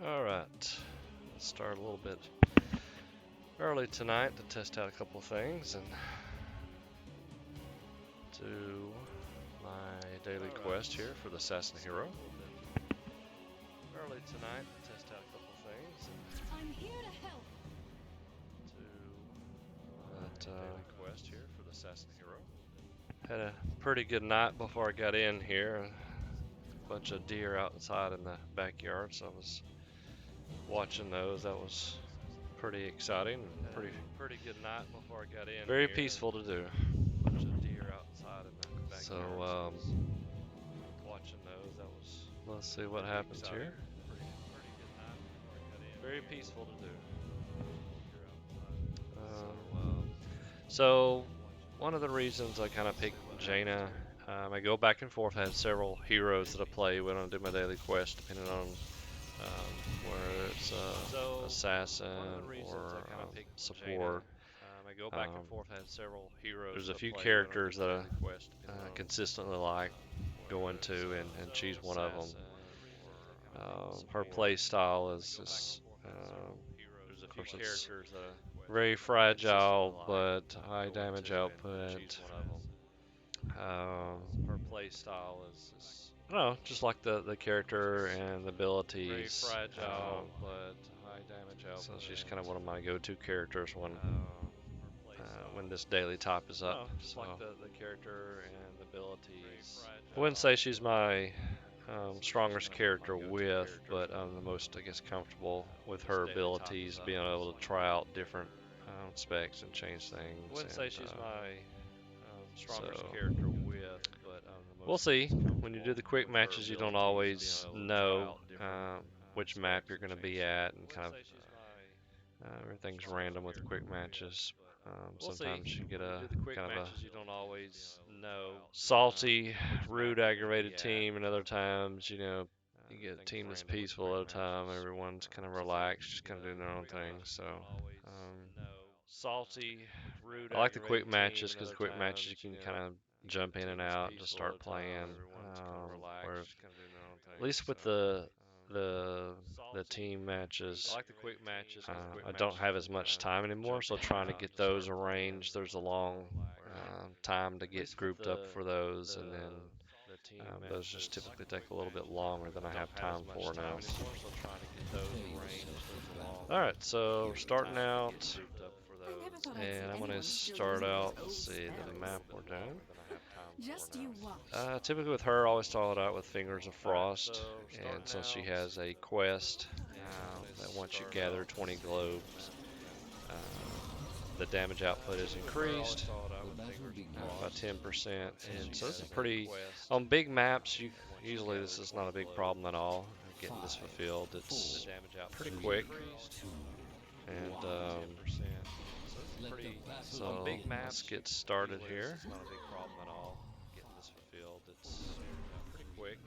Alright, let's start a little bit early tonight to test out a couple of things and do my daily quest here for the Assassin Hero. Early tonight to test out a couple of things and I'm here to help. do that daily quest here for the Assassin Hero. Had a pretty good night before I got in here. A bunch of deer outside in the backyard, so I was watching those. That was pretty exciting. Pretty good night before I got in. Very here. Peaceful to do. A bunch of deer outside in the backyard. So watching those. That was. Let's see what happens exciting. Here. Pretty good night before I got in. Very peaceful to do. So one of the reasons I kind of picked Jaina. I go back and forth. I have several heroes that I play when I do my daily quest, depending on whether it's assassin or support. I go back and forth. I have several heroes. There's a few characters that I consistently like going to and choose one of them. Her play style is of course it's very fragile but high damage output. Her play style is I don't know, just like the character and the abilities. Very fragile, but high damage output. So she's kind of one of my go-to characters when this daily top is up. Just like the character and the abilities. I wouldn't say she's my strongest character with, but I'm the most, I guess, comfortable with her abilities, being able to try out different specs and change things. I wouldn't say she's my strongest character with, but we'll see. When you do the quick matches, you don't always know which map you're going to be at, and kind of everything's random with the quick matches. Sometimes you get a kind of a salty, rude, aggravated team, and other times, you get a team that's peaceful. Other time, everyone's kind of relaxed, just kind of doing their own thing. So, salty, rude. I like the quick matches because quick matches you can kind of jump in and out, and just start playing. Whereas, at least with the team matches, I like the quick matches. I don't have as much time anymore, so trying to get those arranged. There's a long time to get grouped up for those, and then those just typically take a little bit longer than I have time for now. Alright, so we're starting out, and I'm going to start out, let's see, the map we're doing. Just you watch. Typically with her, I always start out with Fingers of Frost, and since she has a quest that once you gather 20 globes, the damage output is increased by 10%, and so this is pretty, on big maps, usually this is not a big problem at all, getting this fulfilled. It's pretty quick, and so let's get started here. It's not a big problem at all, getting this fulfilled. It's pretty quick.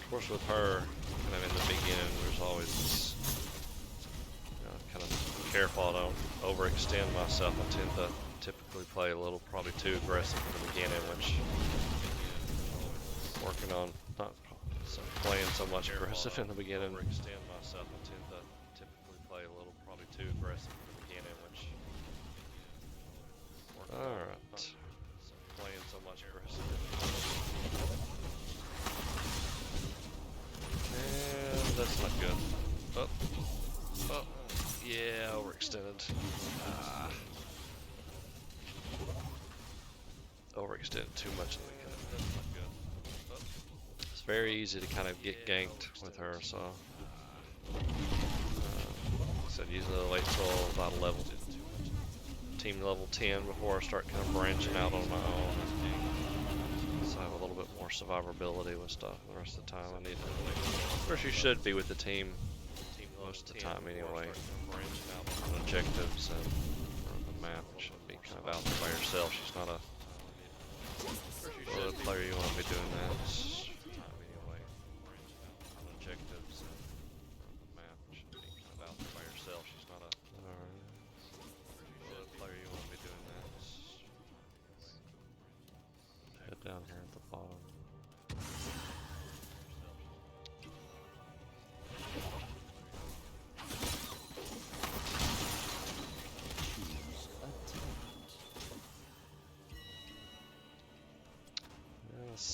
Of course, with her, kind of in the beginning, there's always this, kind of careful I don't overextend myself. I tend to typically play a little, probably too aggressive in the beginning, which working on not playing so much aggressive in the beginning. Overextend myself. I tend to typically play a little, probably too aggressive in the beginning, which. All right. Playing so much aggressive. And that's not good. Oh, yeah, overextended. Overextended too much in the beginning. That's not good. It's very easy to kind of get ganked with her, so. I said usually I wait till about team level 10 before I start kind of branching out on my own. So I have a little bit more survivability with stuff. The rest of the time I need to. Of course, you should be with the team most of the time anyway. On objectives and the map, you shouldn't be kind of out there by yourself. She's not a player you want to be doing that. Anyway, on objectives and the map.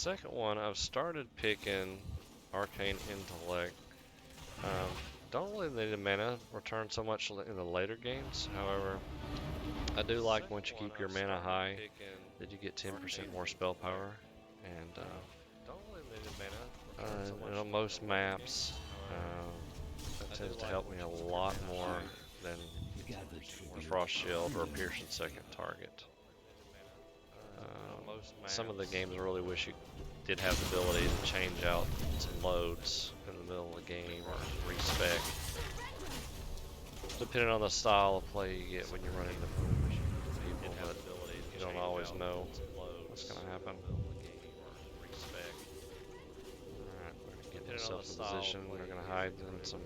second one, I've started picking Arcane Intellect. Don't really need a mana return so much in the later games. However, I do like once you keep your mana high that you get 10% more spell power. And on most maps, that tends to help me a lot more than a Frost Shield or a Piercing second target. Some of the games I really wish you did have the ability to change out some loads in the middle of the game or respec. Depending on the style of play you get when you run into people, but you don't always know what's going to happen. Alright, we're going to get ourselves in position. We're going to hide in some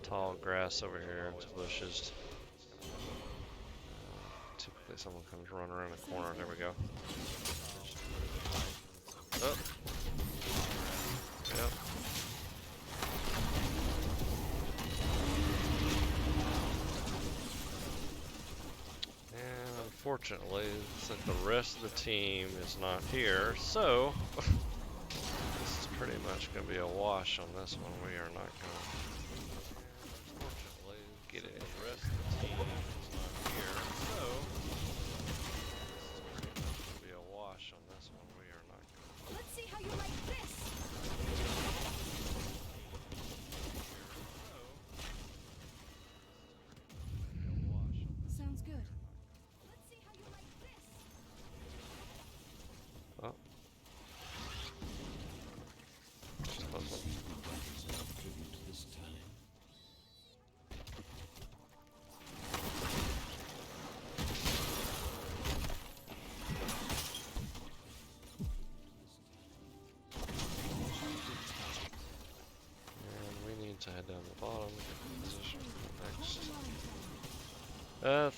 tall grass over here, some bushes. Typically someone comes running around the corner. There we go. Oh. Yep. And unfortunately, since the rest of the team is not here, so this is pretty much going to be a wash on this one. We are not going to unfortunately get it. The rest of the team is not here, so this is pretty much going to be a wash on this one. We are not going to. Let's see how you like this. Sounds good. Let's see how you like this. Oh. Just a close one. To head down the bottom, position next.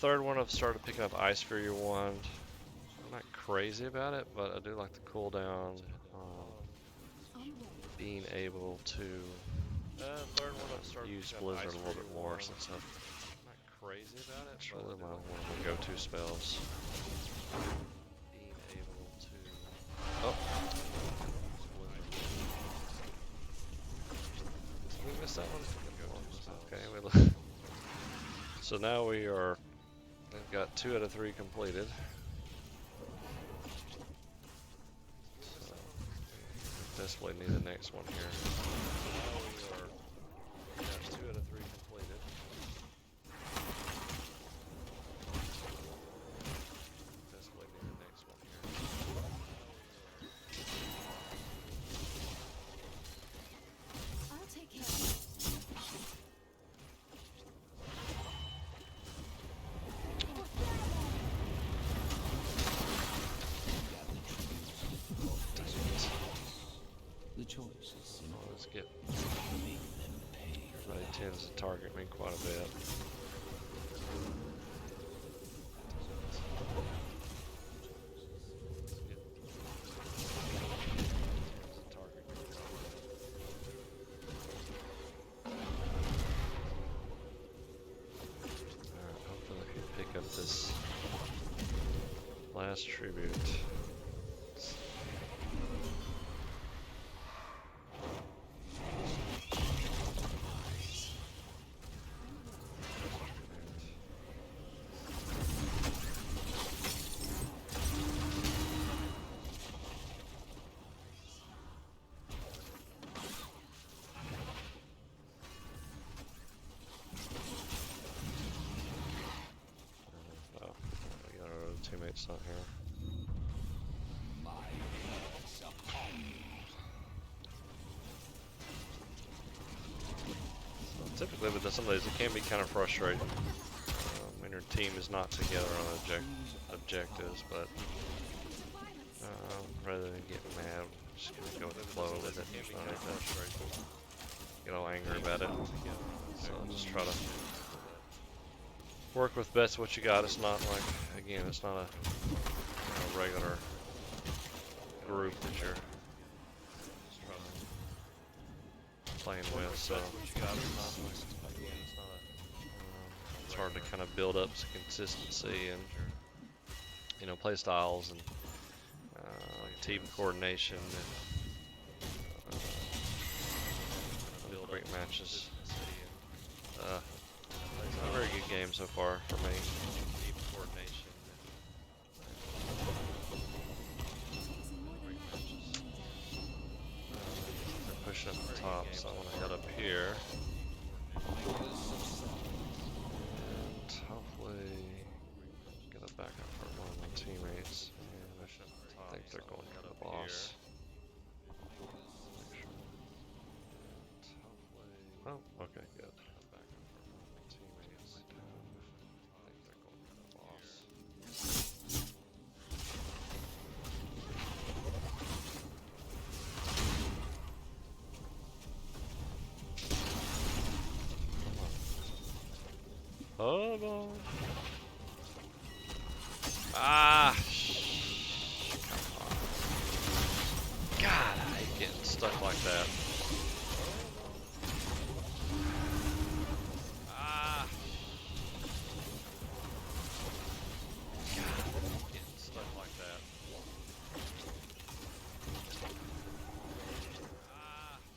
Third one, I've started picking up Ice Fury Wand. I'm not crazy about it, but I do like the cooldown. Being able to use Blizzard a little bit more since I'm not crazy about it. It's really one of my go-to spells. Being able to. Oh. We missed that one. Okay, so now we've got 2 out of 3 completed. So we desperately need the next one here. Now we got 2 out of 3 completed. Desperately need the next one here. I'll take care of it. The choice is simple. Let's get. Make them pay. Everybody tends to target me quite a bit. Alright, hopefully I can pick up this last tribute. Teammates not here. So typically with some of these, it can be kind of frustrating when your team is not together on objectives, but rather than get mad, just kind of go with the flow with it. I don't have to get all angry about it. So just try to work with best what you got. It's not like, again, it's not a regular group that you're playing with, so it's hard to kind of build up some consistency and play styles and team coordination and build great matches. It's a very good game so far for me. Team coordination. They're pushing up the top, so I want to head up here. And hopefully get a backup for one of my teammates. And I think they're going to the boss. Oh, okay, good. Oh no. Ah! Come on. God, I hate getting stuck like that. Ah! God, I hate getting stuck like that. Ah!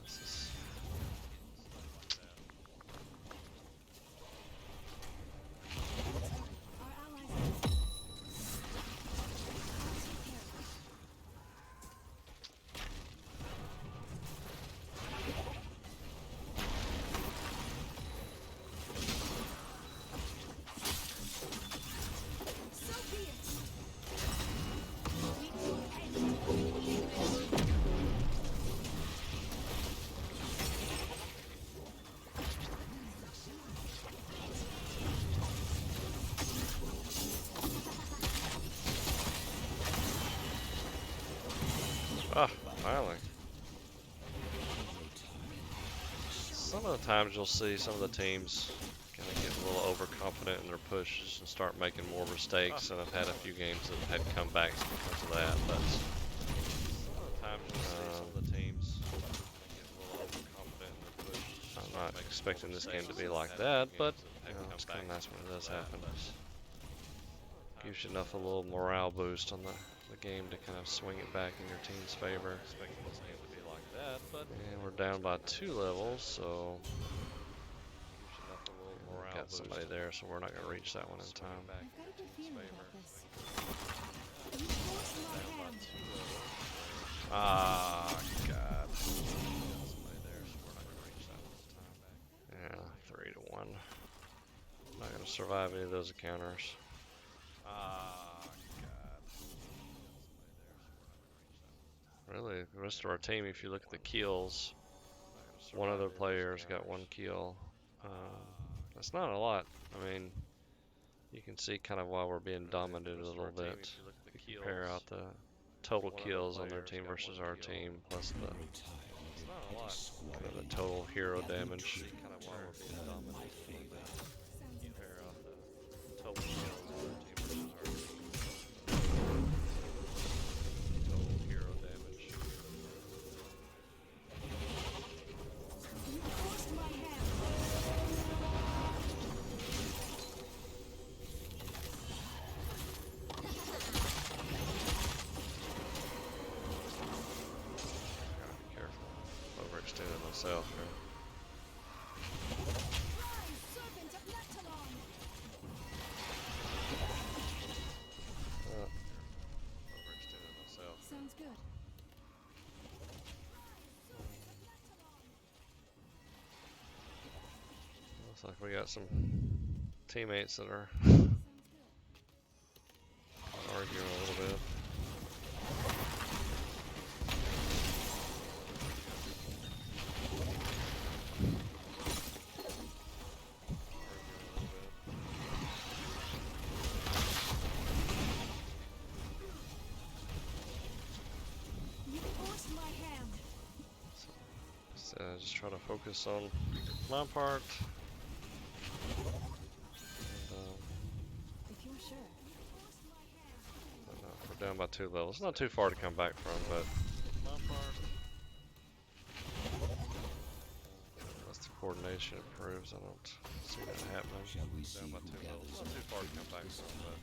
This is... Ah, finally. Some of the times you'll see some of the teams kind of get a little overconfident in their pushes and start making more mistakes, and I've had a few games that have had comebacks because of that, but some of the times you'll see some of the teams get a little overconfident in their pushes. I'm not expecting this game to be like that, but you know, it's kind of nice when it does happen. Gives you enough a little morale boost on the game to kind of swing it back in your team's favor. Expecting this game to be like that, but and we're down by 2 levels, so gives you enough a little morale. Got somebody there, so we're not going to reach that one in time. I've got a good feeling about this. You forced my hand. Ah, God. Somebody there, so we're not going to reach that one in time. Yeah, 3 to 1. Not going to survive any of those encounters. Ah, God. Really, the rest of our team, if you look at the kills, one of the players got 1 kill. That's not a lot. I mean, you can see kind of why we're being dominated a little bit. If you compare out the total kills on their team versus our team, plus the kind of the total hero damage. Kind of why we're being dominated a little bit. Compare out the total kills on their team versus our team. Total hero damage. You forced my hand. Gotta be careful. Overextending myself here. Rise, servant of Leptalon. Overextending myself. Sounds good. Looks like we got some teammates that are arguing a little bit. You forced my hand. So just try to focus on my part. And, If you're sure. we're down by 2 levels. Not too far to come back from, but my part. Unless the coordination improves, I don't see that happening. Shall we see Down by who 2 levels. gathers Not too far to come back this from, time? but.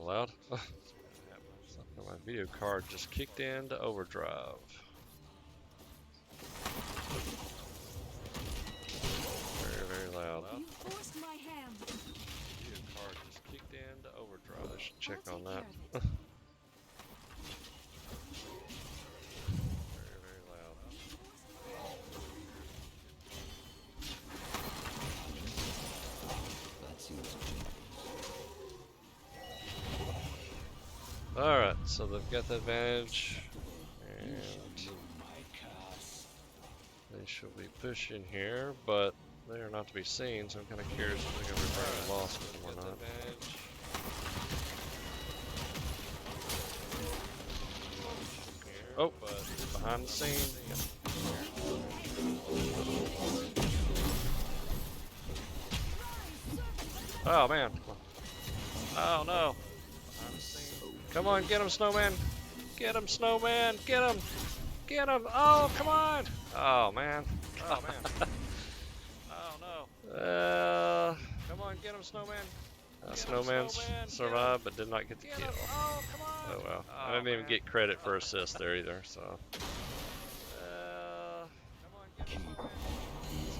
of loud. My video card just kicked into overdrive. Very loud. You forced my hand. Video card just kicked into overdrive. I should check on that. Very loud. Alright, so they've got the advantage. And they should be pushing here, but they are not to be seen, so I'm kind of curious if they're going to be bringing a loss with them or not. Oh, behind the scene. Oh man. Oh no. Come on, get him, Snowman. Get him, Snowman. Get him. Get him. Oh, come on. Oh man. Oh man. Oh no. Come on, get him, Snowman. Snowman survived but did not get the kill. Oh well. I didn't even get credit for assist there either, so.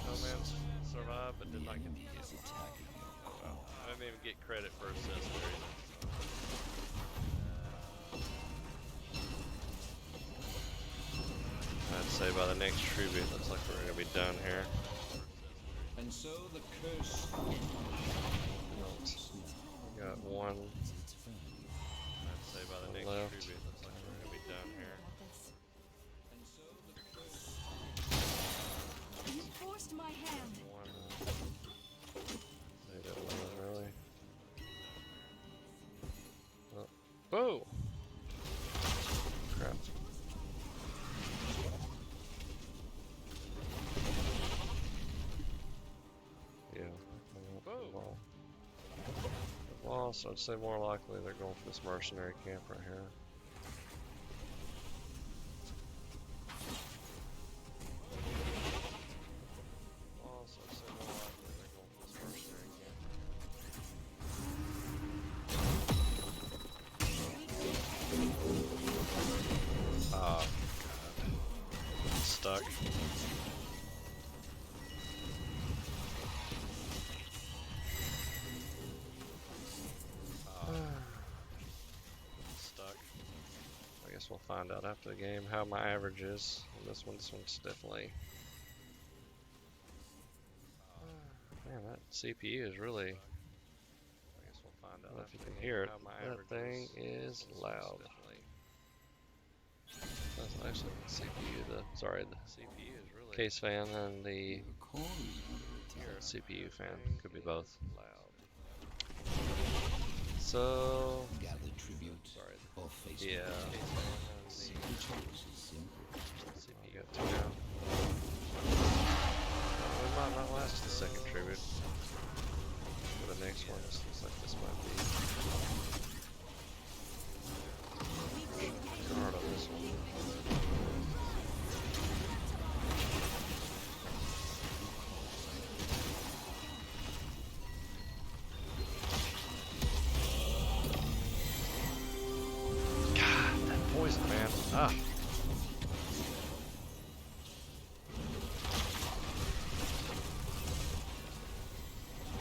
Snowman survived but did not get the kill. Well, I didn't even get credit for assist there either. I'd say by the next tribute, looks like we're gonna be done here. And so the curse. We got one. I'd say by the next tribute, looks like we're gonna be done here. And so the curse. You forced my hand. One. They don't win really. Oh. Whoa! Crap. Loss, I'd say more likely they're going for this mercenary camp right here. Loss, I'd say more likely they're going for this mercenary camp. Oh, God. Stuck. Stuck. I guess we'll find out after the game how my average is. And this one's definitely. Man, that CPU is really. I guess we'll find out if you can hear it. That thing is loud. That's actually the CPU. The CPU is really case fan and the CPU fan could be both. So Gather tribute. Or face yeah. CPU got two now. We might not last the second tribute. For the next one, this looks like this might be hard on this one. Poison, man. Ah.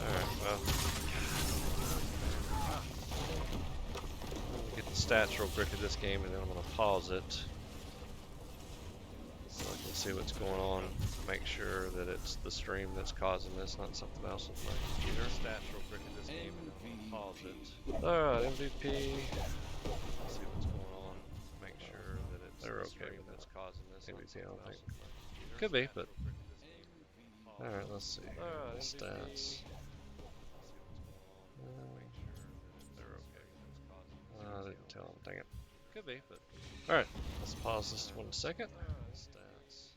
Alright, well. I'm gonna get the stats real quick of this game and then I'm gonna pause it. So I can see what's going on. Make sure that it's the stream that's causing this, not something else with my computer. Stats real quick of this game and then I'm gonna pause it. Alright, MVP. Let's see what's going on. Make sure that it's they're okay with that's causing this. MVP, I don't think. Could be, but alright, let's see. Stats. I didn't tell him, dang it. Could be, but alright, let's pause this 1 second. Stats.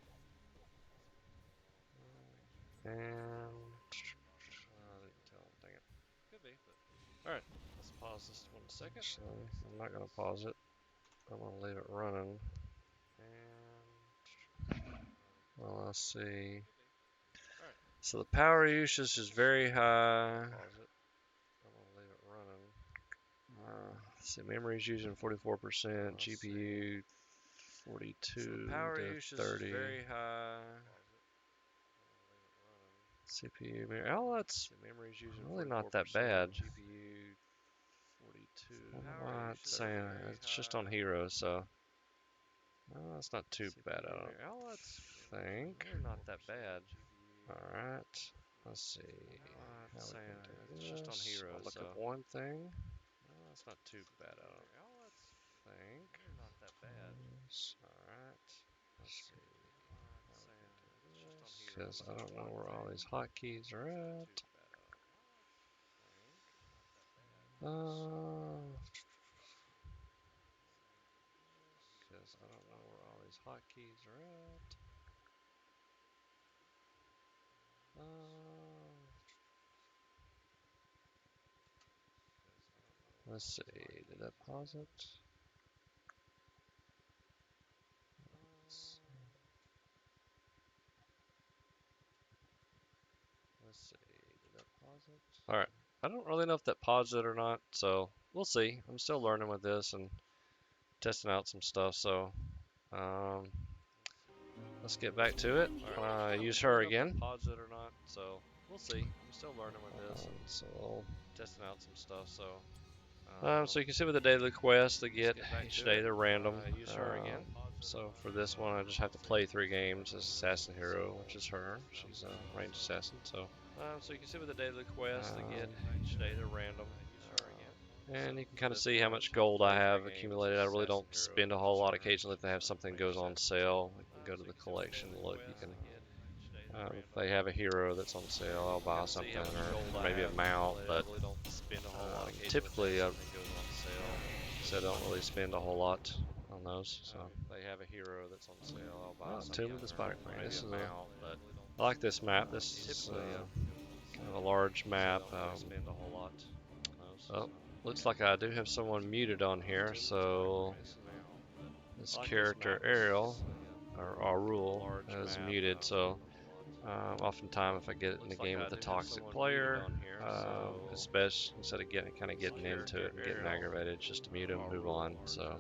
And I didn't tell him, dang it. Could be, but alright, let's pause this 1 second. Actually, I'm not gonna pause it. I'm gonna leave it running. And well, let's see. So the power usage is very high. I'm gonna leave it running. So memory's using 44%, GPU 42 so power to 30. Is very high. CPU memory. Oh, that's memory's using really not that bad. GPU 42. I'm not saying it's just on Hero, so that's not too bad. I don't think. Really not that bad. All right. Let's see how we can do this. It's just on Hero, I'll look up one thing. That's not too bad. I don't think. Not that bad. All right. Let's see how we can do this because I don't know where all these hotkeys are at. Because I don't know where all these hotkeys are at. Let's see. Did that pause it? Let's see. Did that pause it? All right. I don't really know if that paused it or not, so we'll see. I'm still learning with this and testing out some stuff, so let's get back to it. Use her again. Pause it or not, so we'll see. I'm still learning with this, so testing out some stuff, so. So you can see with the daily quest they get each day, they're random. Use her again. So for this one, I just have to play 3 games as Assassin Hero, which is her. She's a ranged assassin. So you can see with the daily quest they get each day, they're random. And you can kind of see how much gold I have accumulated. I really don't spend a whole lot. Occasionally, if they have something goes on sale, you can go to the collection. Look, you can. If they have a hero that's on sale, I'll buy something or maybe a mount. But typically, I don't really spend a whole lot on those. So they have a hero that's on sale, I'll buy something. Tomb of the Spider Queen. This is I like this map. This is kind of a large map. Spend a whole lot on those. Oh, looks like I do have someone muted on here, so this character Ariel or Arul is muted. So oftentimes, if I get in the game with a toxic player, it's best instead of getting into it and getting aggravated, just to mute him, move on. So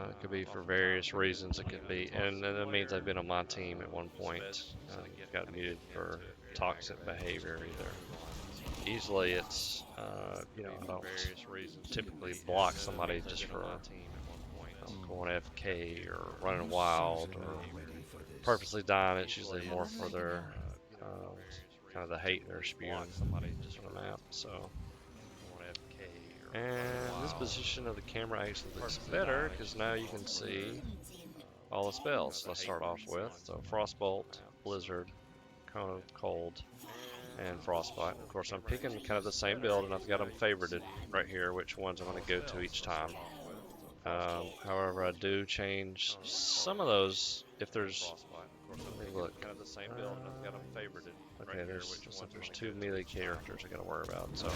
it could be for various reasons. It could be, and that means I've been on my team at one point, got muted for toxic behavior either. Usually it's, I don't typically block somebody just for going AFK or running wild or purposely dying. It's usually more for their kind of the hate they're spewing on the map. So, and this position of the camera actually looks better because now you can see all the spells. Let's start off with Frostbolt, Blizzard, Cone of Cold, and Frostbite. Of course, I'm picking kind of the same build, and I've got them favorited right here, which ones I'm going to go to each time. However, I do change some of those if there's. Let me look. Okay, there's 2 melee characters I got to worry about. So,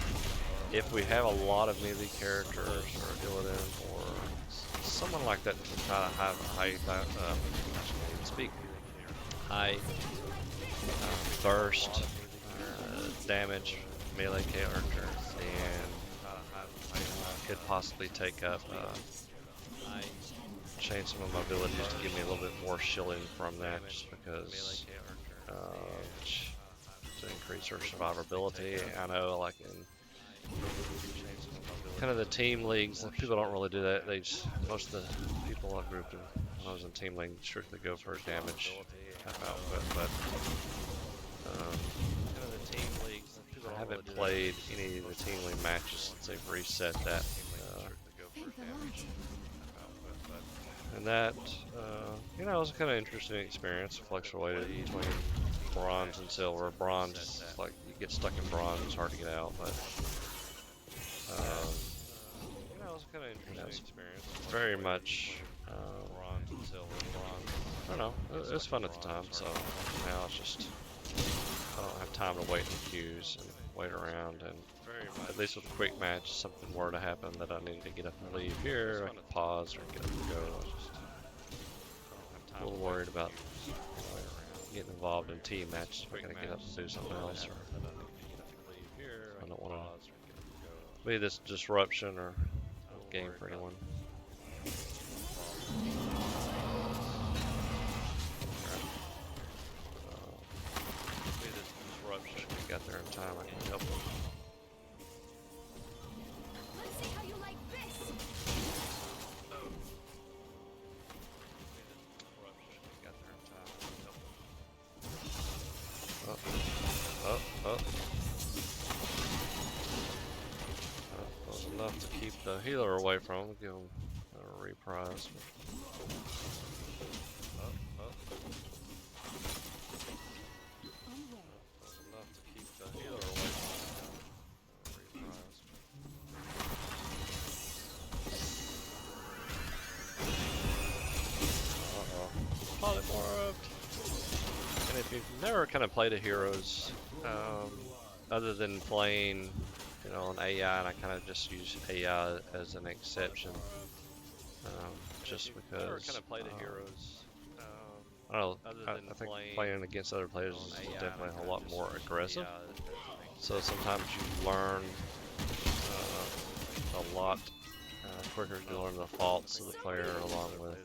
if we have a lot of melee characters or Illidan or someone like that to try to have high burst damage melee character, then could possibly take up. Change some of my abilities to give me a little bit more shielding from that, just because to increase her survivability. I know, like in kind of the team leagues, people don't really do that. Most of the people I've grouped when I was in team league strictly go for damage type output, but I haven't played any of the team league matches since they've reset that. And that, it was a kind of interesting experience. Fluctuated between bronze and silver. Bronze, like you get stuck in bronze, it's hard to get out. But it was a kind of interesting experience. Very much bronze and silver. I don't know. It was fun at the time. So now it's just I don't have time to wait in queues and wait around. And at least with a quick match, something were to happen that I need to get up and leave here, I can pause or get up and go. A little worried about getting involved in team matches if I gotta get up and do something else, or I don't want to be this disruption or game for anyone. Got there in time, I can help them. Let's see how you like this. Got there in time, I can help them. That was enough to keep the healer away from him. Give him a reprise. And if you've never kind of played a heroes, other than playing, you know, an AI, and I kind of just use AI as an exception, just because. Kind of played a heroes. I don't know. I think playing against other players is definitely a lot more aggressive. So sometimes you learn a lot quicker. You learn the faults of the player along with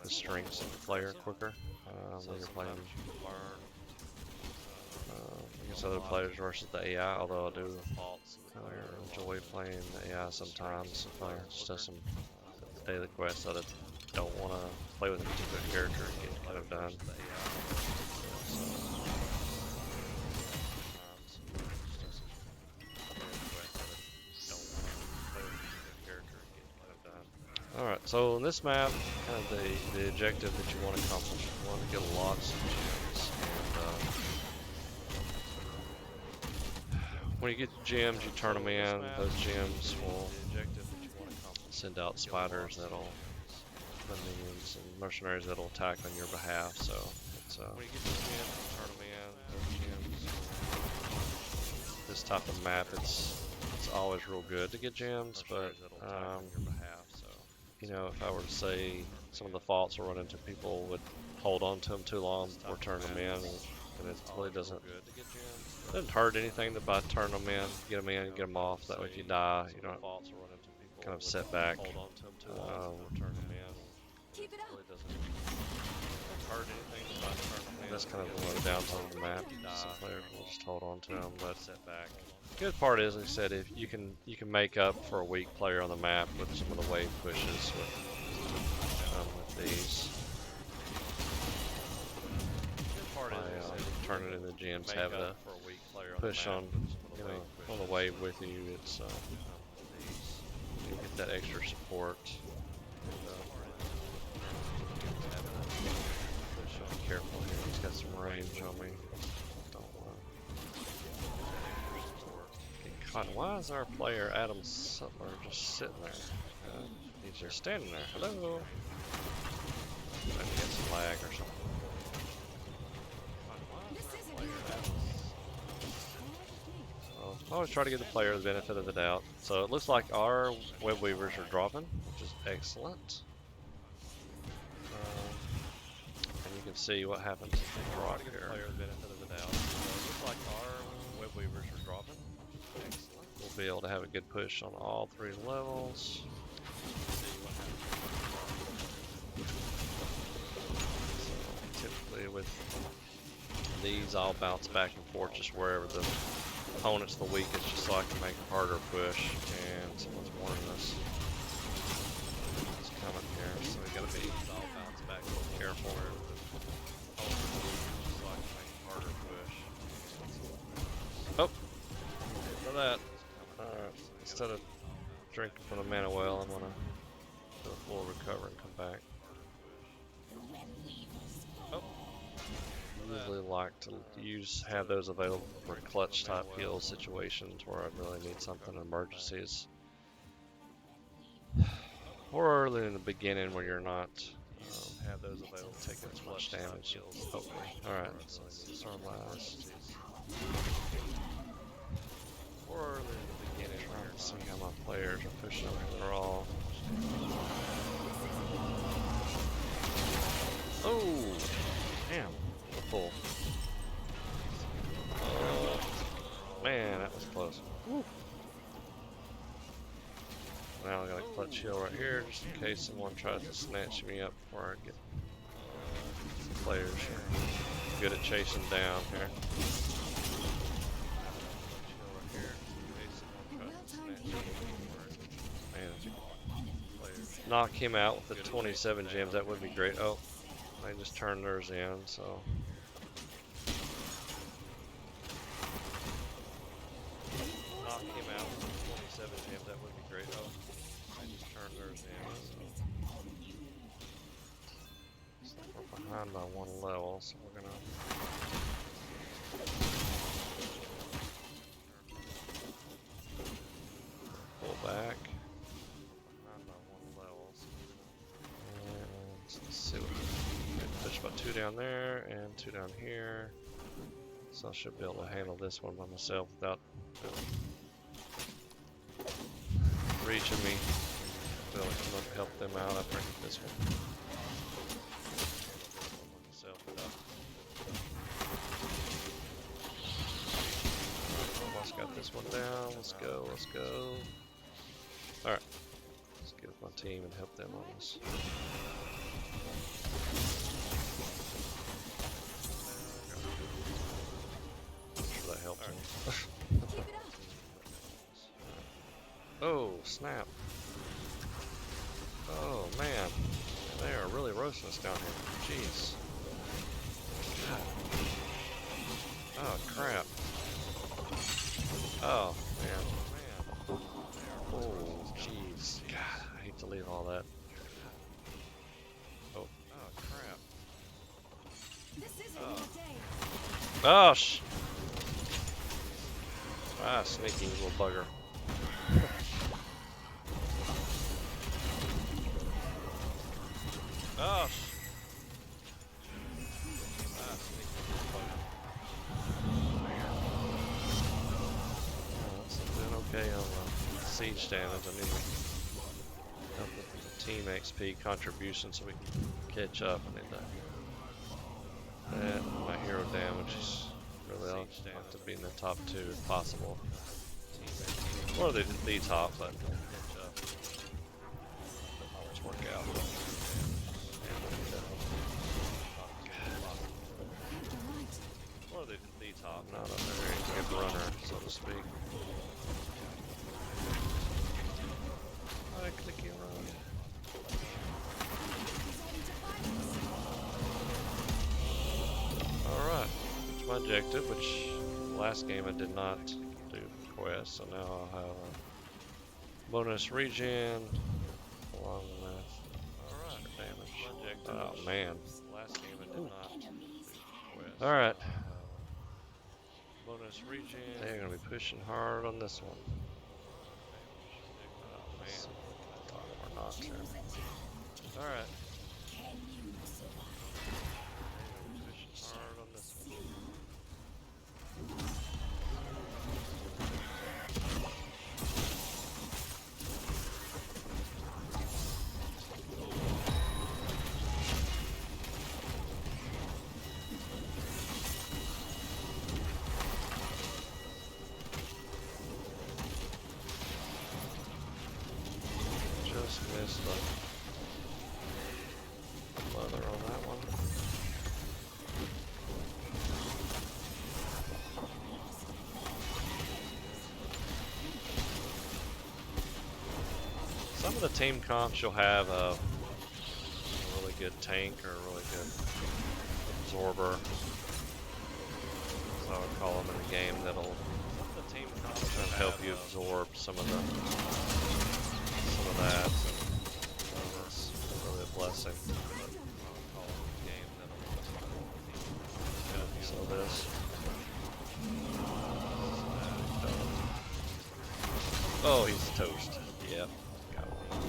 the strengths of the player quicker when you're playing against other players versus the AI. Although I do enjoy playing the AI sometimes if I just have some daily quests that I don't want to play with a particular character and get kind of done. Alright, so in this map, kind of the objective that you want to accomplish, you want to get lots of gems. And when you get gems, you turn them in. Those gems will send out spiders that'll, the minions and mercenaries that'll attack on your behalf. So it's when you get the gems, you turn them in. Those gems. This type of map, it's always real good to get gems, but you know, if I were to say some of the faults will run into, people would hold on to them too long before turning them in, and it really doesn't hurt anything to by turn them in, get them off. That way, if you die, you don't kind of set back. Keep it up. That's kind of one of the downsides of the map. Some players will just hold on to them, but the good part is, like I said, if you can make up for a weak player on the map with some of the wave pushes with these. By turning into gems, having a push on, you know, on the wave with you, it's you get that extra support. Be careful here. He's got some range on me. Don't get caught. Why is our player Adam Sutler just sitting there? He's just standing there. Hello. Maybe he had some lag or something. I always try to give the player the benefit of the doubt. So it looks like our web weavers are dropping, which is excellent. And you can see what happens if they drop here. Player the benefit of the doubt. So it looks like our web weavers are dropping. Excellent. We'll be able to have a good push on all 3 levels. So typically with these, I'll bounce back and forth just wherever the opponent's the weakest, just so I can make a harder push. And someone's warning us. It's coming here, so we gotta be. I'll bounce back a little careful where the opponent's the weakest, just so I can make a harder push. Oh, for that. Alright, instead of drinking from the mana well, I'm gonna do a full recover and come back. I usually like to have those available for clutch type heal situations where I really need something in emergencies, or early in the beginning where you're not have those available taking as much damage. Hopefully. All right, so this is our last. Or early in the beginning, trying to see how my players are pushing over all. Oh, damn. Full. Man, that was close. Woo. Now I got a clutch heal right here, just in case someone tries to snatch me up before I get players good at chasing down here. Knock him out with the 27 gems, that would be great. Oh, they just turned theirs in, so. Knock him out with the 27 gems, that would be great. Oh, they just turned theirs in, so. We're behind by one level, so we're gonna. Pull back. Let's see what there's about 2 down there and 2 down here. So I should be able to handle this one by myself without reaching me. Be able to help them out after I get this one. Almost got this one down. Let's go, let's go. Alright. Let's get with my team and help them on this. That helped me. Oh, snap. Oh, man. They are really roasting us down here. Jeez. God. Oh, crap. Oh, man. Oh, jeez. God, I hate to leave all that. Oh, crap. This isn't your day. Oh, sneaky little bugger. Oh, sneaky little bugger. Oh, that's doing okay on siege damage. I need to help with the team XP contribution so we can catch up. I need that. My hero damage is really I'll have to be in the top 2 if possible. Or the top, but always work out. Or the top, not a very good runner, so to speak. Alright, clicky run. Alright, it's my objective, which last game I did not do quest, so now I'll have a bonus regen along with damage. Oh man. Last game I did not do quest. Alright. Bonus regen. They're gonna be pushing hard on this one. Oh man. Or not. Alright. Pushing hard on this one. Just missed the leather on that one. Some of the team comps you'll have a really good tank or a really good absorber. So I would call them in the game that'll help you absorb some of that. That's really a blessing. So this. Oh, he's toast. Yep. Got one.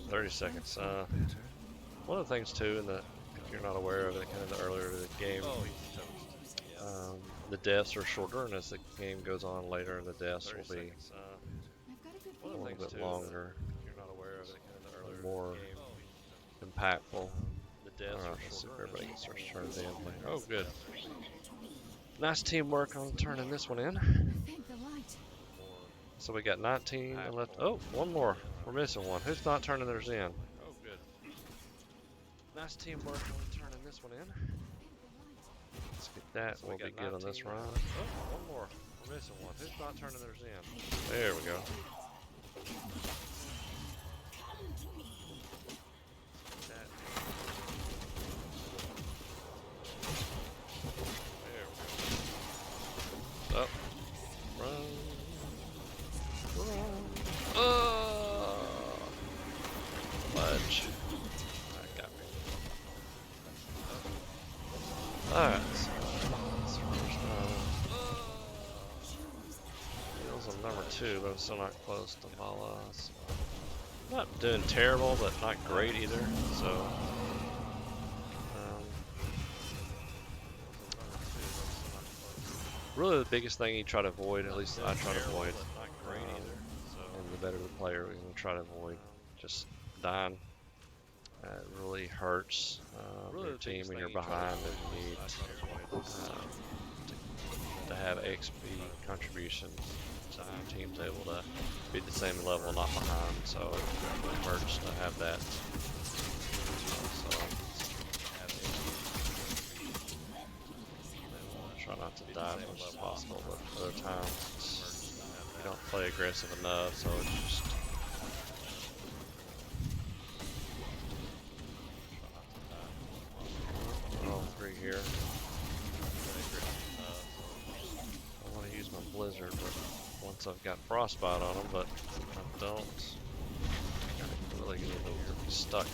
30 seconds. One of the things too, if you're not aware of it, kind of the earlier the game, the deaths are shorter, and as the game goes on later, the deaths will be a little bit longer, more impactful. Alright, let's see if everybody can start turning in. Oh, good. Nice teamwork on turning this one in. Thank the light. So we got 19 left. Oh, one more. We're missing one. Who's not turning theirs in? Oh, good. Nice teamwork on turning this one in. Let's get that. So we'll be good on this run. Oh, one more. We're missing one. Who's not turning theirs in? There we go. Up. Run. Run. Fudge. That got me. Alright, so that's the first one. Heals on number 2, but I'm still not close to Vala. So. Not doing terrible, but not great either. So. Really, the biggest thing you try to avoid, at least I try to avoid, and the better the player, we're going to try to avoid just dying. It really hurts your team when you're behind and you need to have XP contribution so your team's able to be the same level, not behind, so it really hurts to have that. Try not to die as much as possible, but other times you don't play aggressive enough, so it's just all 3 here. I want to use my blizzard, but once I've got frostbite on them, but I don't. I really get a little stuck.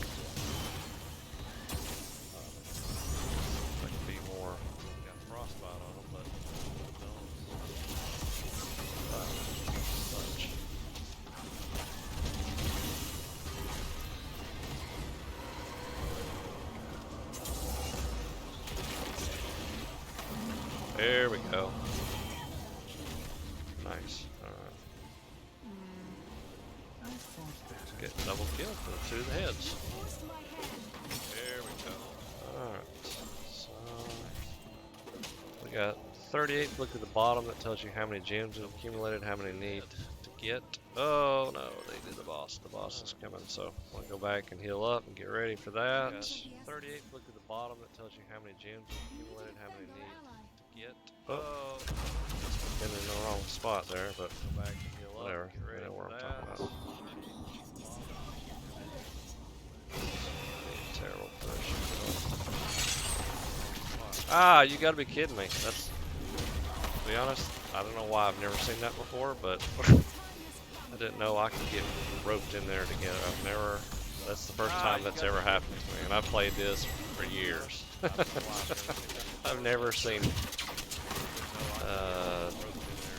There we go. Nice. Let's get double kill for the 2 of the heads. There we go. Alright. So we got 38. Look at the bottom, that tells you how many gems you've accumulated, how many need to get. Oh no, they did the boss. The boss is coming, so I'm gonna go back and heal up and get ready for that. 38. Look at the bottom, that tells you how many gems you've accumulated, how many need. Oh, been in the wrong spot there, but go back and heal up. Whatever, I know where I'm talking about. Terrible push. Ah, you gotta be kidding me. That's, to be honest, I don't know why I've never seen that before, but I didn't know I could get roped in there to get it. I've never, that's the first time that's ever happened to me, and I've played this for years. I've never seen.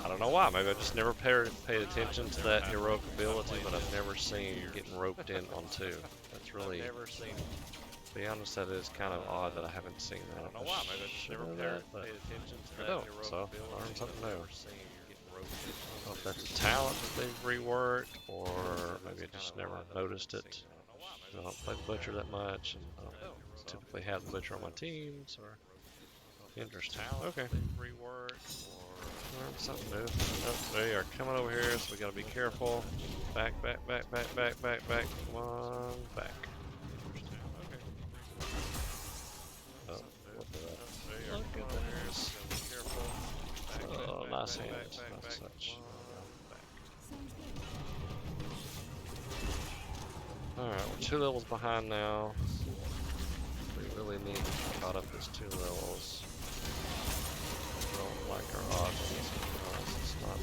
I don't know why. Maybe I just never paid attention to that heroic ability, but I've never seen getting roped in on 2. That's really. To be honest, that is kind of odd that I haven't seen that. I don't know why. Maybe I just never paid attention to that. I don't. So learn something new. I don't know if that's a talent that they've reworked, or maybe I just never noticed it. I don't play the Butcher that much, and I don't typically have the Butcher on my teams, or. Interesting. Okay. Learn something new. Oh, they are coming over here, so we gotta be careful. Back, back, back, back, back, back, back. Come on, back. Okay. Oh, look at that. Oh, nice hands. Nice touch. Alright, we're 2 levels behind now. We really need to be caught up as 2 levels. I don't like our odds on this because it's not.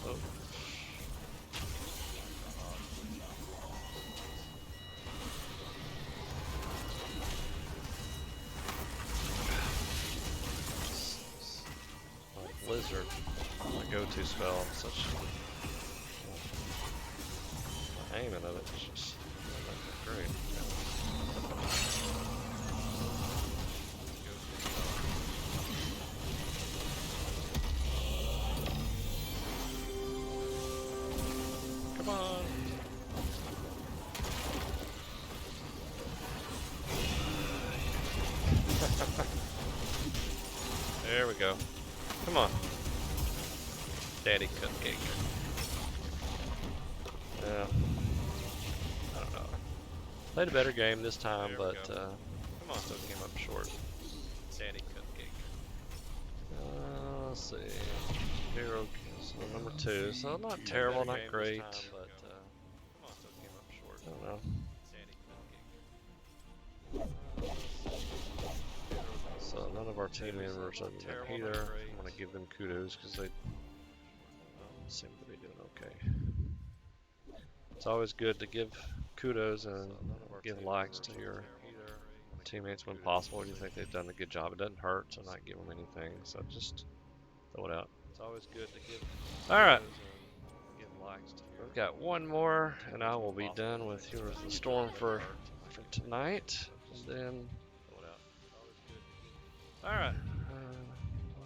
Oh. My Blizzard, my go-to spell. I'm such. The aiming of it is just great. Come on. go. Come on. Daddy cupcake. Yeah. I don't know. Played a better game this time, but come on, still came up short. Daddy cupcake. Let's see. Hero kills number 2, so not terrible, not great. But come on, still came up short. I don't know. So none of our team members are doing either. I want to give them kudos because they seem to be doing okay. It's always good to give kudos and give likes to your teammates when possible. You think they've done a good job. It doesn't hurt to not give them anything, so just throw it out. It's always good to give. All right. We've got one more, and I will be done with Heroes of the Storm for tonight. And then, all right.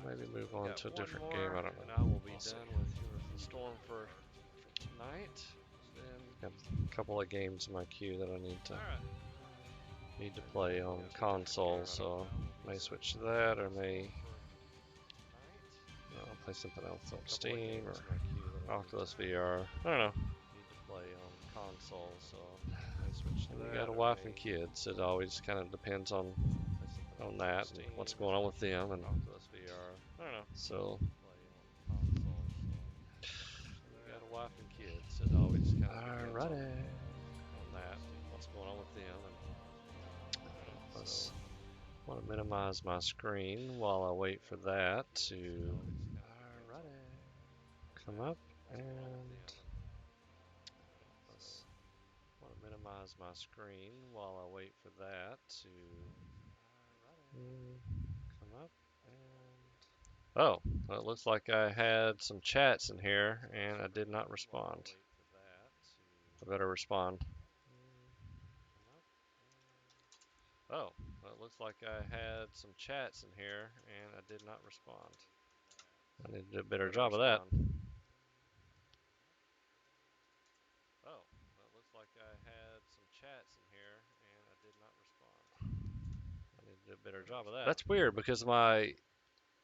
Maybe move on to a different game. I don't know. And I will be done with Heroes of the Storm for tonight. Then, got a couple of games in my queue that I need to play on console, so may switch to that, or may I'll play something else on Steam or Oculus VR. I don't know. Need to play on console, so may switch to that. You got a wife and kids. It always kind of depends on that and what's going on with them and Oculus VR. I don't know. So you got a wife and kids. It always kind of depends on that and what's going on with them and let's want to minimize my screen while I wait for that to come up, and let's want to minimize my screen while I wait for that to come up, and oh, well, it looks like I had some chats in here and I did not respond. I better respond. Oh, well, it looks like I had some chats in here and I did not respond. I need to do a better job of that. Oh, well, it looks like I had some chats in here and I did not respond. I need to do a better job of that. That's weird because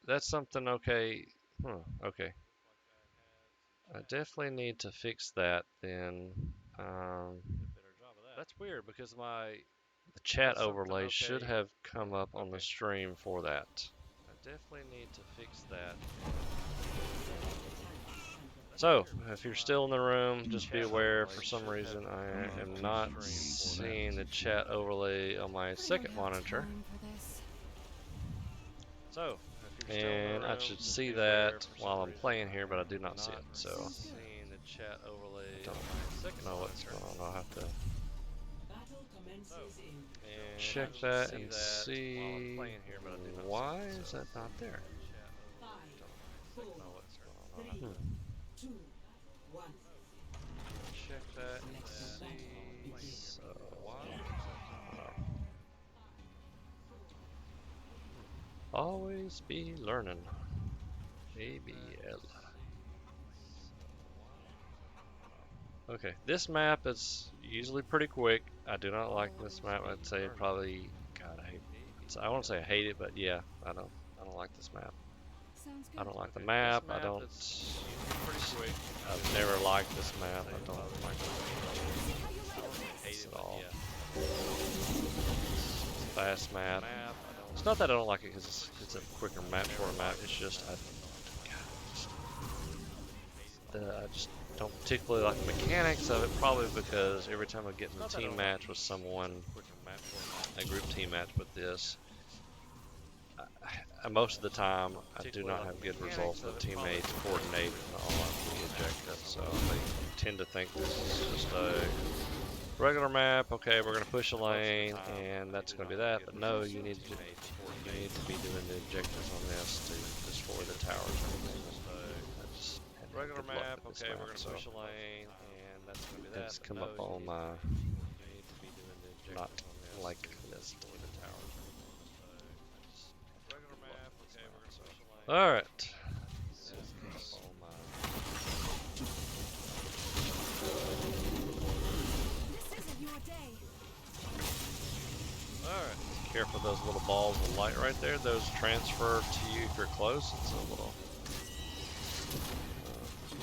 that's something, okay. Okay. I definitely need to fix that then. That's weird because the chat overlay should have come up on the stream for that. I definitely need to fix that. So, if you're still in the room, just be aware, for some reason I am not seeing the chat overlay on my second monitor. So, and I should see that while I'm playing here, but I do not see it, so I don't know what's going on. I'll have to check that and see why is that not there. Check that and see. So, always be learning. ABL. Okay, this map is usually pretty quick. I do not like this map. I'd say probably, God, I won't say I hate it, but yeah, I don't like this map. I don't like the map. I've never liked this map. I don't like it at all. Fast map. It's not that I don't like it because it's a quicker map, shorter map. It's just I just don't particularly like the mechanics of it. Probably because every time I get in a team match with someone, a group team match with this, most of the time I do not have good results. The teammates coordinate and all the objectives, so they tend to think this is just a regular map. Okay, we're going to push a lane and that's going to be that, but no, you need to be doing the objectives on this to destroy the towers and everything. Regular map, okay, we're going to push a lane and that's going to be that. It's come up on my not like this. Alright. Alright, careful. for those little balls of light right there. Those transfer to you if you're close. It's a little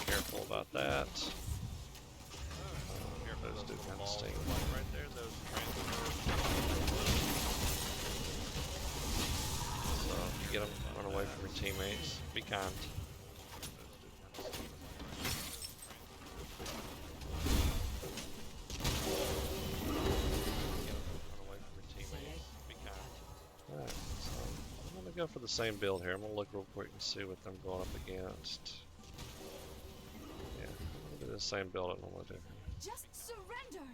careful about that. Those do kind of sting. Right there, those transfer. So if you get them, run away from your teammates. Be kind. Alright, so I'm gonna go for the same build here. I'm gonna look real quick and see what I'm going up against. Yeah, I'm gonna do the same build I normally do. Just surrender.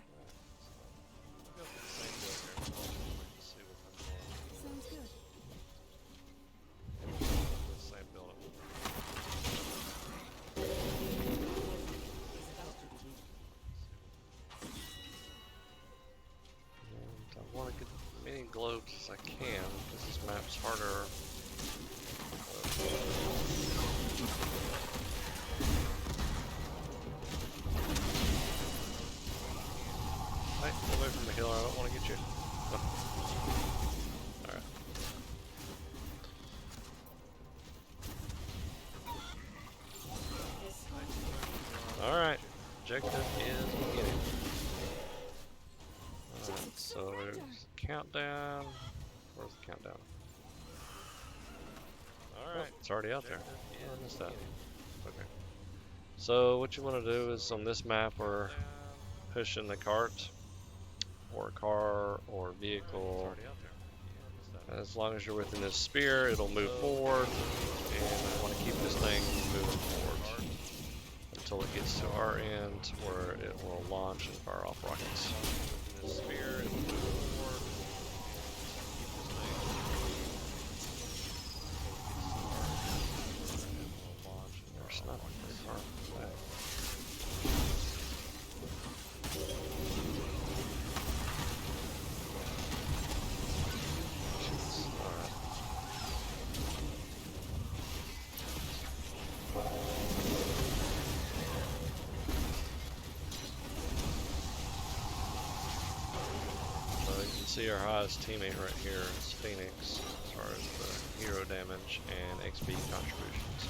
I'll go for the same build here. Let's see what I'm going. Sounds good. The same build. And I want to get as many globes as I can because this map's harder. Hey, get away from the healer. I don't want to get you. Alright. Alright. Objective is beginning. Alright, so there's a countdown. Where's the countdown? Alright. Oh, it's already out there. Oh, I missed that. Okay. So what you want to do is on this map we're pushing the cart or car or vehicle. As long as you're within this spear, it'll move forward, and I want to keep this thing moving forward until it gets to our end where it will launch and fire off rockets. Within this spear, it'll move forward. There's nothing very far back. See our highest teammate right here is Phoenix as far as the hero damage and XP contributions.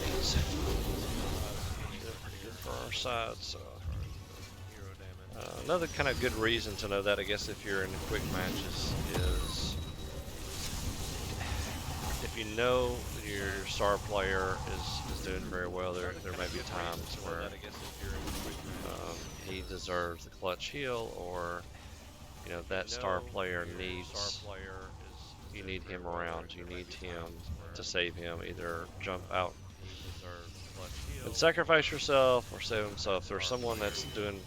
He's pretty good for our side, so another kind of good reason to know that, I guess, if you're in quick matches is if you know your star player is doing very well, there may be times where he deserves the clutch heal, or you know that star player needs, you need him around, you need him to save him, either jump out and sacrifice yourself or save himself. There's someone that's doing,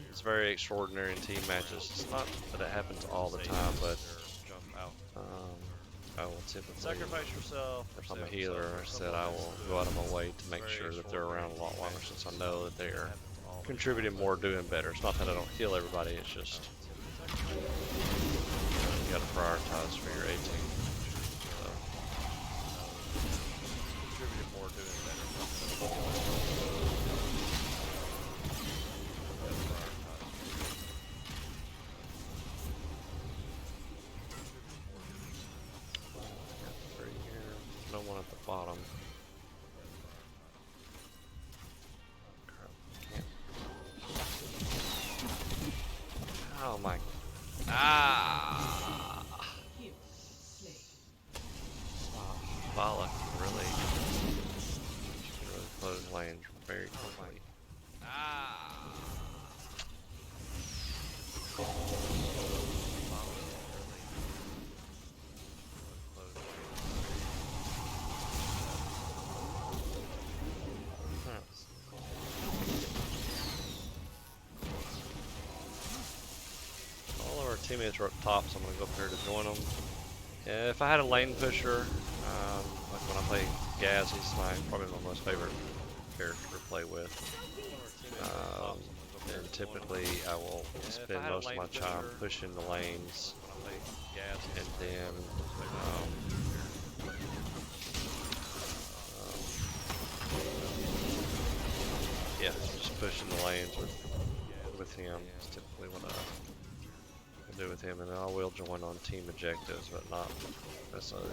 it's very extraordinary in team matches. It's not that it happens all the time, but I will typically, sacrifice yourself. If I'm a healer, I said I will go out of my way to make sure that they're around a lot longer, since I know that they're contributing more, doing better. It's not that I don't heal everybody, it's just you gotta prioritize for your A team. So, contributing more, doing better. No one at the bottom. Oh my. Ah! Oh, Bollock, really close lanes very quickly. Ah! Teammates are up top, so I'm going to go up here to join them. If I had a lane pusher, like when I play Gaz, he's probably my most favorite character to play with. And typically I will spend most of my time pushing the lanes, and then yeah, just pushing the lanes with him is typically what to do with him, and then I will join on team objectives, but not necessarily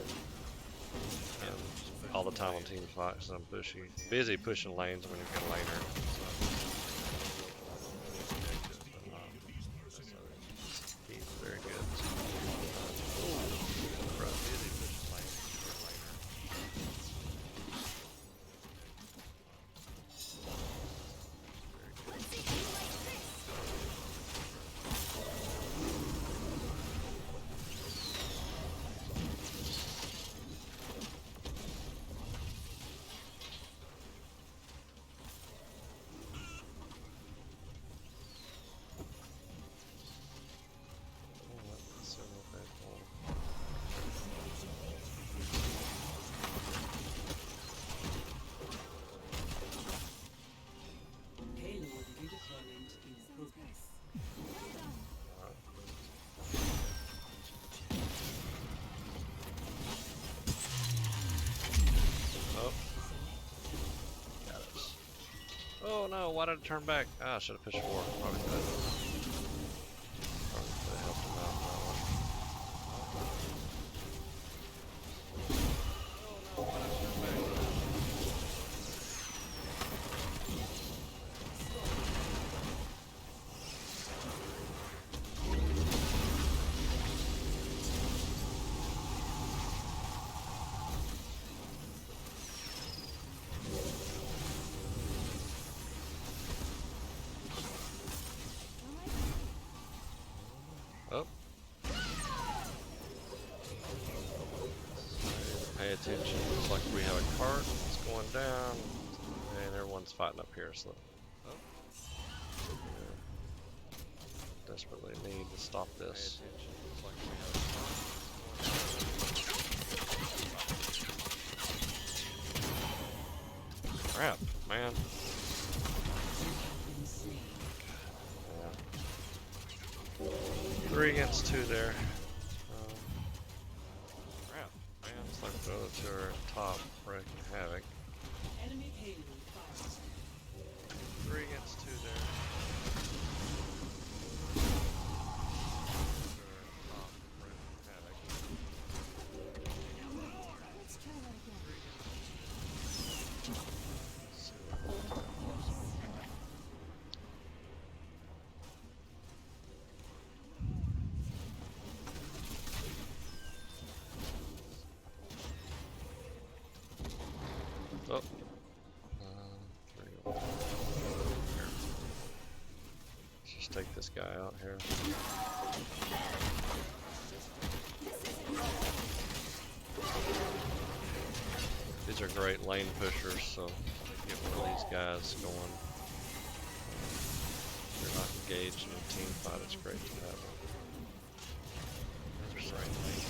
all the time on team fights. I'm busy pushing lanes when you've got a laner. He's very good. Bro, busy pushing lanes for a laner. Oh no, why did it turn back? Ah, I should have pushed forward. Probably could have helped him out that one. Oh no, why did it turn back? Oh. Pay attention. Looks like we have a cart that's going down, and everyone's fighting up here. So, desperately need to stop this. Crap, man. Yeah. 3 against 2 there. Crap, man. It's like the other two are at top wreaking havoc. 3 against 2 there. Let's try that again. Oh. Let's just take this guy out here. These are great lane pushers, so get one of these guys going. If you're not engaged in a team fight, it's great to have them. These are great lane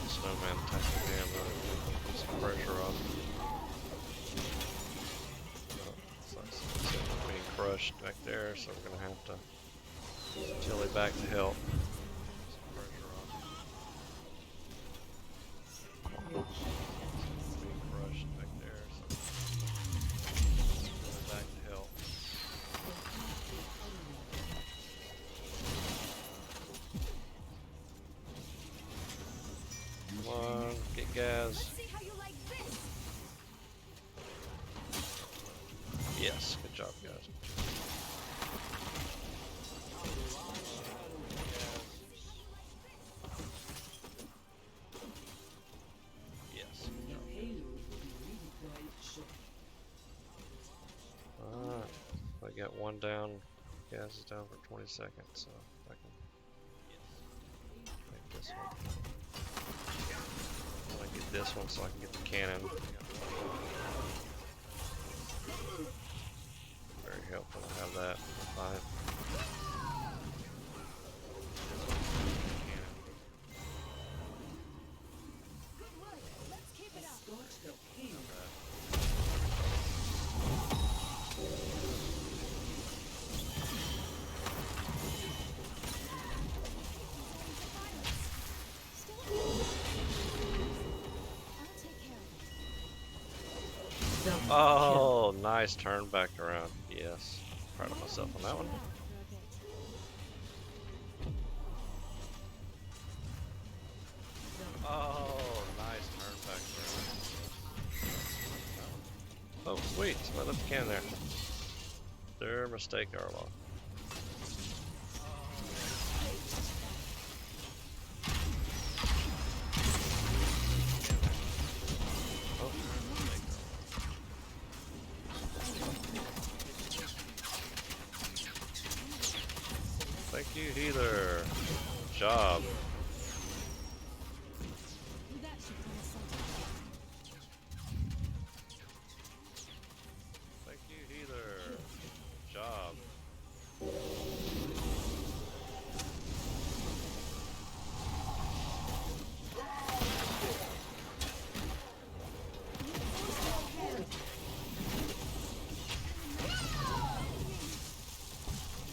snowman attacking him, put some pressure on. So it's being crushed back there, so we're gonna have to Tilly back to help. Some pressure on. Being crushed back there, so Tilly back to help. Come on, get gas. Let's see how you like this. Yes, good job, guys. Yes, good job. Alright, I got one down. Gas is down for 20 seconds, so if I can this one. I want to get this one so I can get the cannon. Very helpful to have that in the fight. Good work. Let's keep it up. Oh, nice turn back around. Yes. Proud of myself on that one. Oh, nice turn back around. Oh, sweet. Somebody left the can there. Their mistake, Arlock. Thank you, healer. Good job. Thank you, healer. Good job.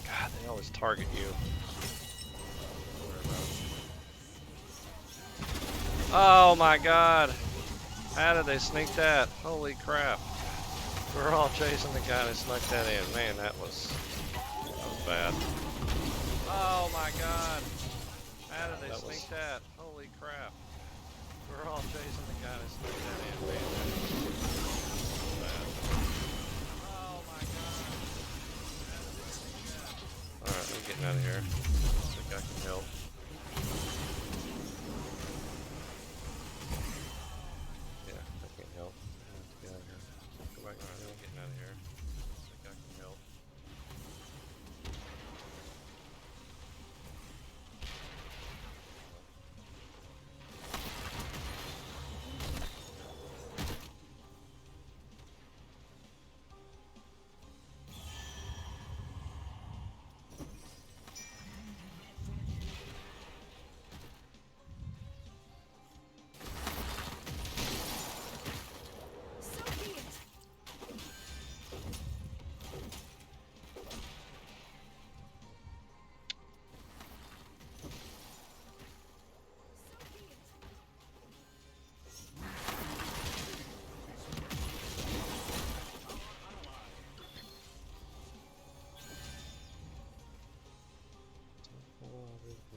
God, they always target you. Oh my god! How did they sneak that? Holy crap. We're all chasing the guy that snuck that in. Man, that was bad. Oh my god! How did they sneak that? Holy crap. We're all chasing the guy that snuck that in. Man, that was bad. Oh my god! Alright, I'm getting out of here. I think I can help. Yeah, I can help. I have to get out of here. Go back. Alright, I'm getting out of here. I think I can help.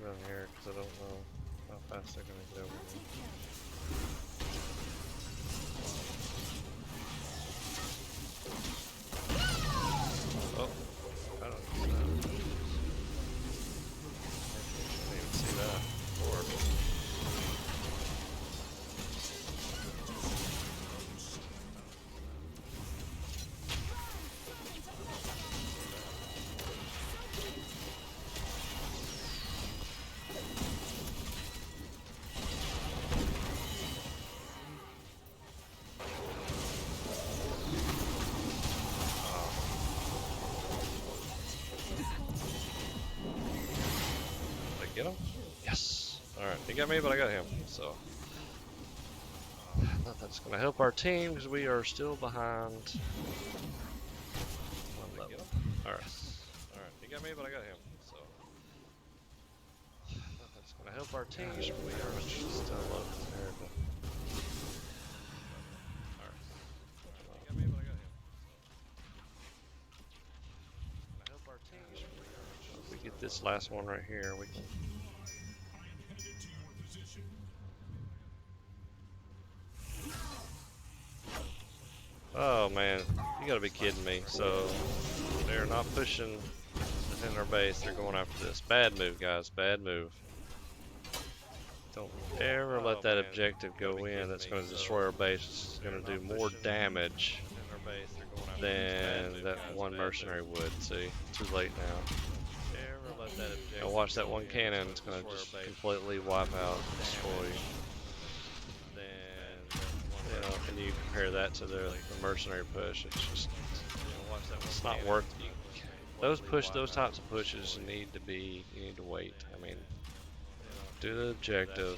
Run here because I don't know how fast they're going to get over me. Oh, I don't see that. I didn't even see that. Lord. Get him? Yes! Alright, he got me, but I got him, so. Nothing's gonna help our team because we are still behind. One level. Alright. Alright, he got me, but I got him, so. Nothing's gonna help our team because we are still low compared to. Alright. He got me, but I got him, so. Gonna help our team. If we get this last one right here, we can. Oh man, you gotta be kidding me. So they're not pushing in their base, they're going after this. Bad move, guys, bad move. Don't ever let that objective go in. That's gonna destroy our base. It's gonna do more damage than that one mercenary would. See, too late now. Ever let Now watch that one cannon. It's gonna just completely wipe out, destroy. You know, and you compare that to the mercenary push. It's just, it's not worth it. Those types of pushes need to be. You need to wait. I mean, do the objective,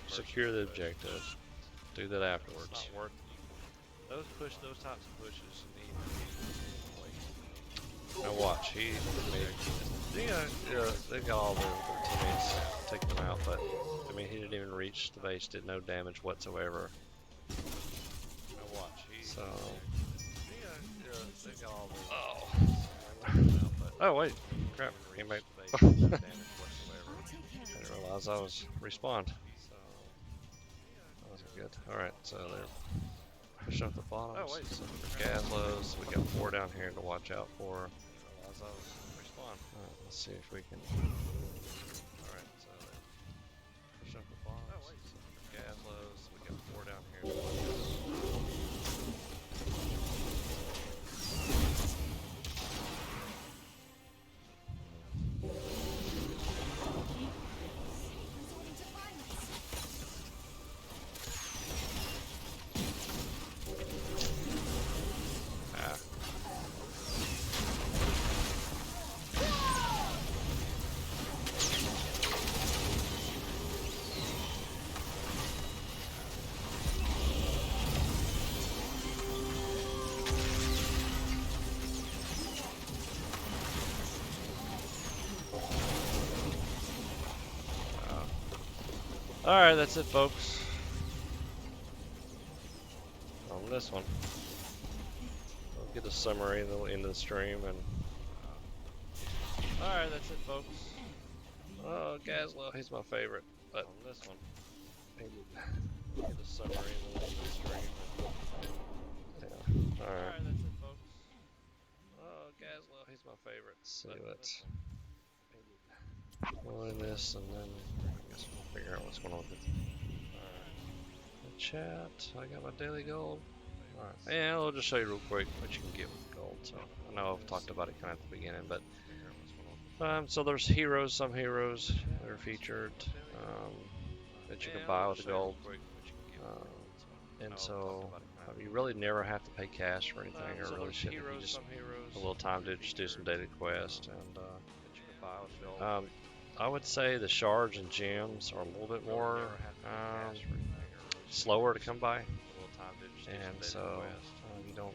secure the objective, do that afterwards. Those types of pushes need to be. Now watch, he made, they got all their teammates take them out, but I mean he didn't even reach the base, did no damage whatsoever. Now watch, so they got all their, oh wait, crap, came back. I didn't realize I was respawned. That wasn't good. Alright, so they're pushing up the bottom. Oh wait, so for Gazlos, we got 4 down here to watch out for. Alright, let's see if we can. Alright, so they're pushing up the bottom. Oh wait, so for Gazlos, we got 4 down here to watch out for. Alright, that's it, folks. On this one, I'll get a summary at the end of the stream. And alright, that's it, folks. Oh, Gazlo, he's my favorite. But on this one, I'll get a summary at the end of the stream. And, yeah. Alright, that's it, folks. Oh, Gazlo, he's my favorite. Let's see what. We'll win this, and then I guess we'll figure out what's going on with it. Chat, I got my daily gold. Alright, yeah, I'll just show you real quick what you can get with gold. So, I know I've talked about it kind of at the beginning, but so there's heroes, some heroes that are featured that you can buy with the gold. And so you really never have to pay cash for anything, or really shouldn't. You just a little time to just do some daily quests. And I would say the shards and gems are a little bit more slower to come by, and so you don't.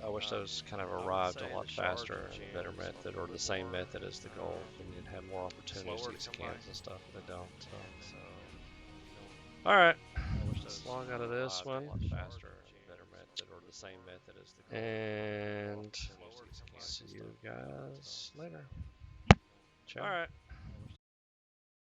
I wish those kind of arrived a lot faster and a better method, or the same method as the gold, and you'd have more opportunities to get scans and stuff. But they don't. So. All right, let's log out of this one. Faster and better method, or the same method as the gold. And see you guys later. Ciao. All right.